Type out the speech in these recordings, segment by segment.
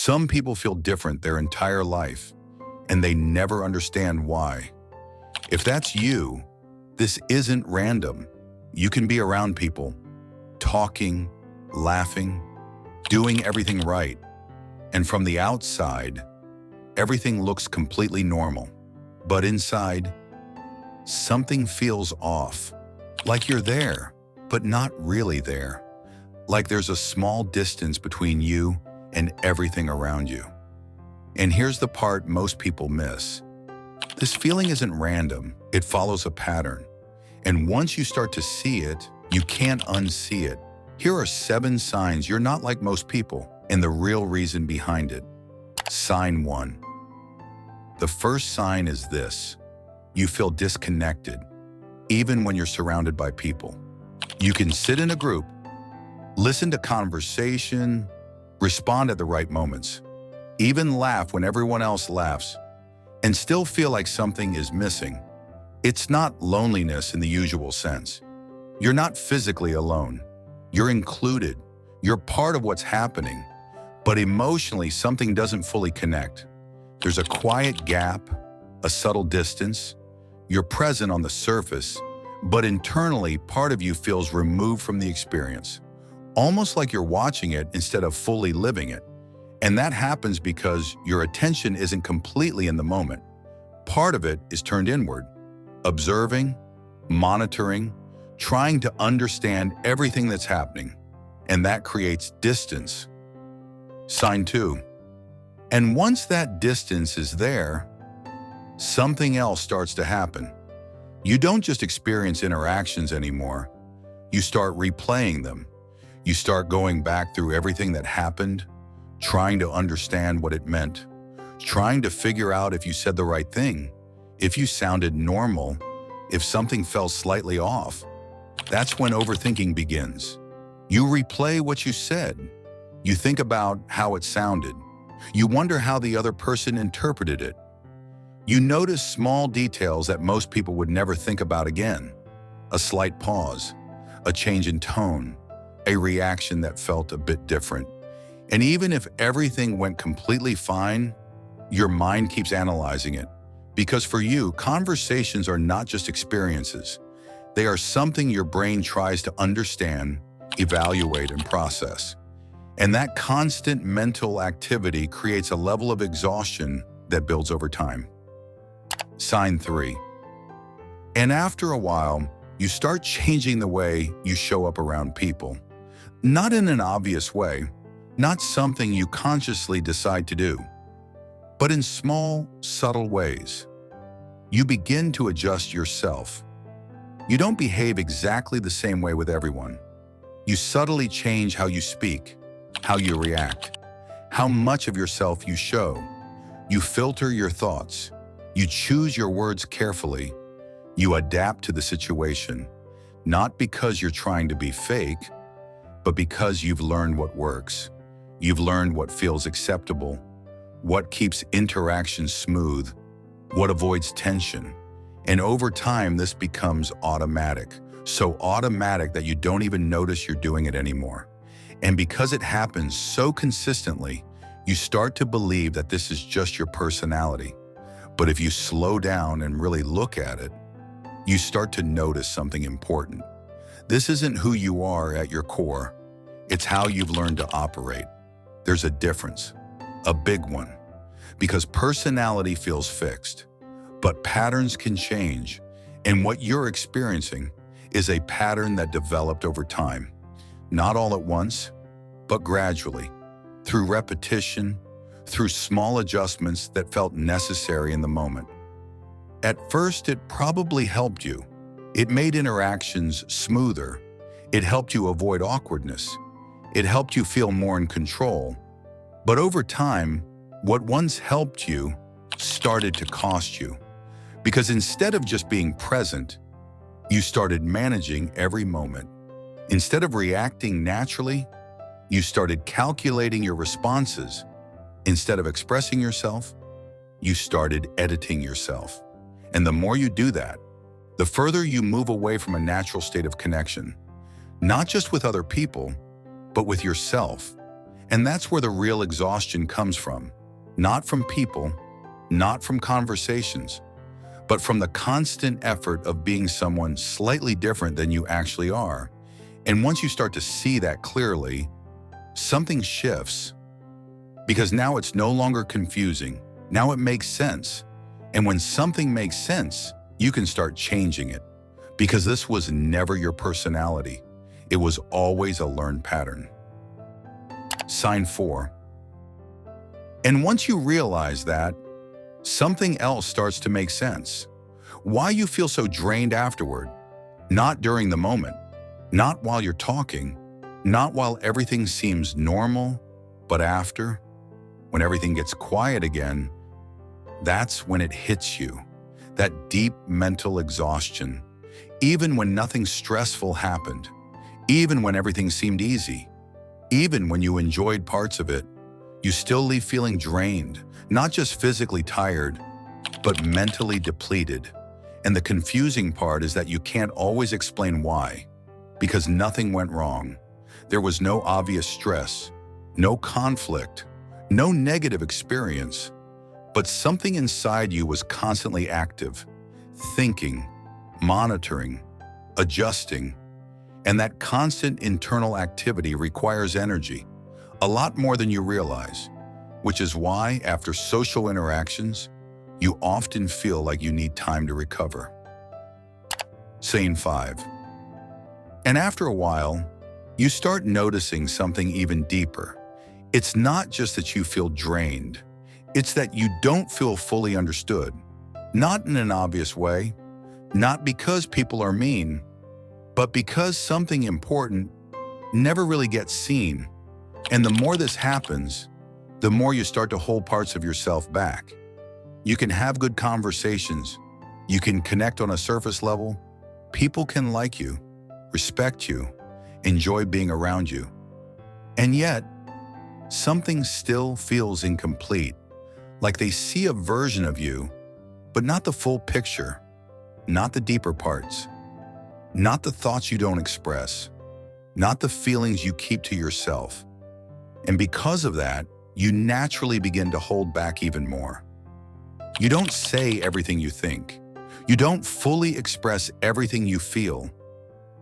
Some people feel different their entire life, and they never understand why. If that's you, this isn't random. You can be around people, talking, laughing, doing everything right, and from the outside, everything looks completely normal. But inside, something feels off. Like you're there, but not really there. Like there's a small distance between you and everything around you. And here's the part most people miss. This feeling isn't random, it follows a pattern. And once you start to see it, you can't unsee it. Here are 7 signs you're not like most people, and the real reason behind it. Sign 1. The first sign is this. You feel disconnected, even when you're surrounded by people. You can sit in a group, listen to conversation, respond at the right moments, even laugh when everyone else laughs, and still feel like something is missing. It's not loneliness in the usual sense. You're not physically alone. You're included. You're part of what's happening. But emotionally, something doesn't fully connect. There's a quiet gap, a subtle distance. You're present on the surface, but internally, part of you feels removed from the experience, almost like you're watching it instead of fully living it. And that happens because your attention isn't completely in the moment. Part of it is turned inward, observing, monitoring, trying to understand everything that's happening. And that creates distance. Sign 2. And once that distance is there, something else starts to happen. You don't just experience interactions anymore. You start replaying them. You start going back through everything that happened, trying to understand what it meant, trying to figure out if you said the right thing, if you sounded normal, if something felt slightly off. That's when overthinking begins. You replay what you said. You think about how it sounded. You wonder how the other person interpreted it. You notice small details that most people would never think about again. A slight pause, a change in tone, a reaction that felt a bit different. And even if everything went completely fine, your mind keeps analyzing it. Because for you, conversations are not just experiences. They are something your brain tries to understand, evaluate, and process. And that constant mental activity creates a level of exhaustion that builds over time. Sign 3. And after a while, you start changing the way you show up around people. Not in an obvious way, not something you consciously decide to do, but in small, subtle ways. You begin to adjust yourself. You don't behave exactly the same way with everyone. You subtly change how you speak, how you react, how much of yourself you show. You filter your thoughts. You choose your words carefully. You adapt to the situation, not because you're trying to be fake, but because you've learned what works. You've learned what feels acceptable, what keeps interactions smooth, what avoids tension. And over time, this becomes automatic. So automatic that you don't even notice you're doing it anymore. And because it happens so consistently, you start to believe that this is just your personality. But if you slow down and really look at it, you start to notice something important. This isn't who you are at your core. It's how you've learned to operate. There's a difference, a big one, because personality feels fixed, but patterns can change. And what you're experiencing is a pattern that developed over time, not all at once, but gradually, through repetition, through small adjustments that felt necessary in the moment. At first, it probably helped you. It made interactions smoother. It helped you avoid awkwardness. It helped you feel more in control. But over time, what once helped you started to cost you. Because instead of just being present, you started managing every moment. Instead of reacting naturally, you started calculating your responses. Instead of expressing yourself, you started editing yourself. And the more you do that, the further you move away from a natural state of connection, not just with other people, but with yourself. And that's where the real exhaustion comes from. Not from people, not from conversations, but from the constant effort of being someone slightly different than you actually are. And once you start to see that clearly, something shifts. Because now it's no longer confusing. Now it makes sense. And when something makes sense, you can start changing it. Because this was never your personality. It was always a learned pattern. Sign 4. And once you realize that, something else starts to make sense. Why you feel so drained afterward. Not during the moment. Not while you're talking. Not while everything seems normal, but after. When everything gets quiet again, that's when it hits you. That deep mental exhaustion. Even when nothing stressful happened. Even when everything seemed easy. Even when you enjoyed parts of it, you still leave feeling drained, not just physically tired, but mentally depleted. And the confusing part is that you can't always explain why, because nothing went wrong. There was no obvious stress, no conflict, no negative experience, but something inside you was constantly active, thinking, monitoring, adjusting. And that constant internal activity requires energy, a lot more than you realize, which is why, after social interactions, you often feel like you need time to recover. Sign 5. And after a while, you start noticing something even deeper. It's not just that you feel drained, it's that you don't feel fully understood. Not in an obvious way, not because people are mean, but because something important never really gets seen. And the more this happens, the more you start to hold parts of yourself back. You can have good conversations. You can connect on a surface level. People can like you, respect you, enjoy being around you. And yet, something still feels incomplete, like they see a version of you, but not the full picture, not the deeper parts. Not the thoughts you don't express, not the feelings you keep to yourself. And because of that, you naturally begin to hold back even more. You don't say everything you think. You don't fully express everything you feel.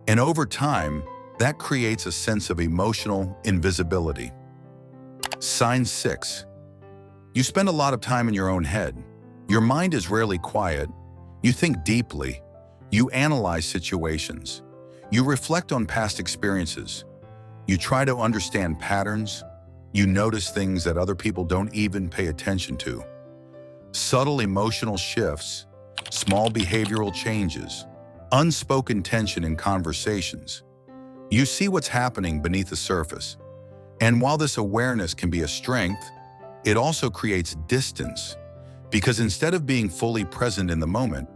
And over time, that creates a sense of emotional invisibility. Sign 6. You spend a lot of time in your own head. Your mind is rarely quiet. You think deeply. You analyze situations. You reflect on past experiences. You try to understand patterns. You notice things that other people don't even pay attention to. Subtle emotional shifts, small behavioral changes, unspoken tension in conversations. You see what's happening beneath the surface. And while this awareness can be a strength, it also creates distance, because instead of being fully present in the moment,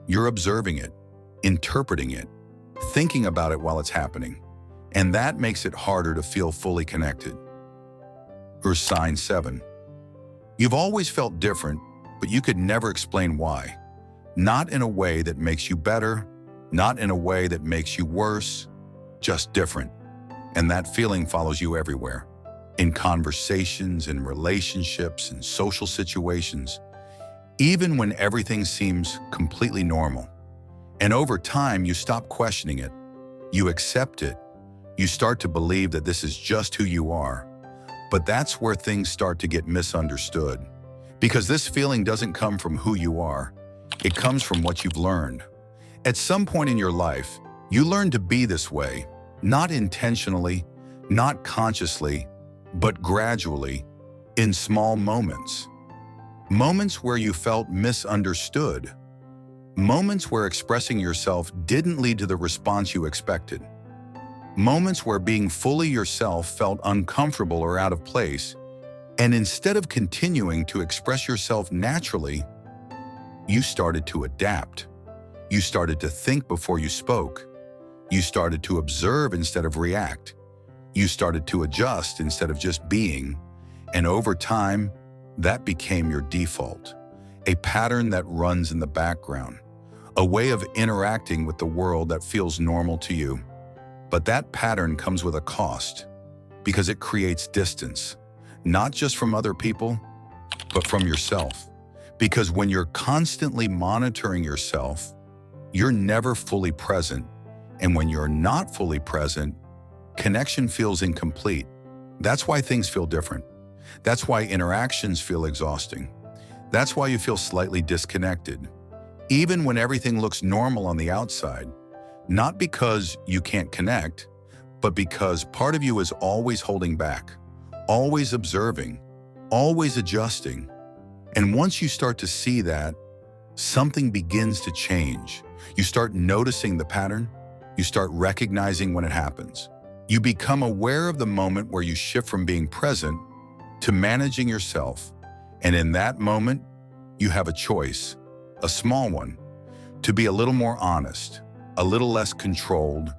you're observing it, interpreting it, thinking about it while it's happening. And that makes it harder to feel fully connected. Or sign 7. You've always felt different, but you could never explain why. Not in a way that makes you better, not in a way that makes you worse, just different. And that feeling follows you everywhere. In conversations, in relationships, in social situations, even when everything seems completely normal. And over time, you stop questioning it. You accept it. You start to believe that this is just who you are. But that's where things start to get misunderstood. Because this feeling doesn't come from who you are. It comes from what you've learned. At some point in your life, you learn to be this way, not intentionally, not consciously, but gradually, in small moments. Moments where you felt misunderstood. Moments where expressing yourself didn't lead to the response you expected. Moments where being fully yourself felt uncomfortable or out of place, and instead of continuing to express yourself naturally, you started to adapt. You started to think before you spoke. You started to observe instead of react. You started to adjust instead of just being. And over time, that became your default, a pattern that runs in the background, a way of interacting with the world that feels normal to you. But that pattern comes with a cost. Because it creates distance, not just from other people, but from yourself. Because when you're constantly monitoring yourself, you're never fully present. And when you're not fully present, connection feels incomplete. That's why things feel different. That's why interactions feel exhausting. That's why you feel slightly disconnected, even when everything looks normal on the outside. Not because you can't connect, but because part of you is always holding back, always observing, always adjusting. And once you start to see that, something begins to change. You start noticing the pattern. You start recognizing when it happens. You become aware of the moment where you shift from being present to managing yourself. And in that moment, you have a choice, a small one, to be a little more honest, a little less controlled,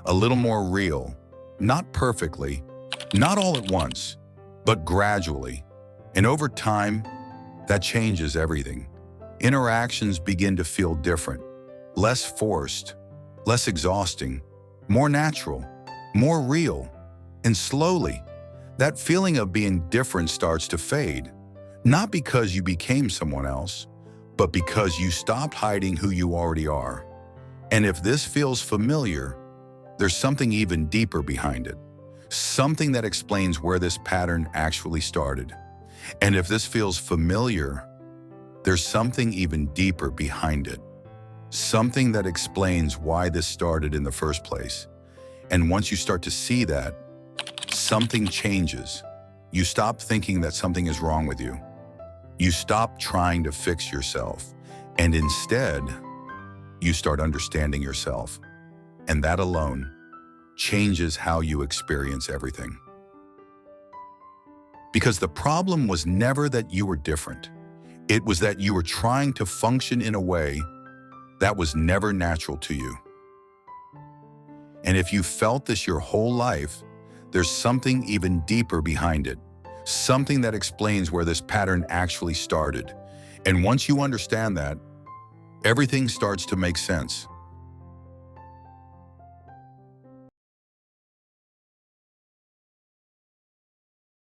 a little more real, not perfectly, not all at once, but gradually. And over time, that changes everything. Interactions begin to feel different, less forced, less exhausting, more natural, more real. And slowly, that feeling of being different starts to fade, not because you became someone else, but because you stopped hiding who you already are. And if this feels familiar, there's something even deeper behind it, something that explains where this pattern actually started. And if this feels familiar, there's something even deeper behind it, something that explains why this started in the first place. And once you start to see that, something changes. You stop thinking that something is wrong with you. You stop trying to fix yourself, and instead, you start understanding yourself. And that alone changes how you experience everything. Because the problem was never that you were different. It was that you were trying to function in a way that was never natural to you. And if you felt this your whole life, there's something even deeper behind it, something that explains where this pattern actually started. And once you understand that, everything starts to make sense.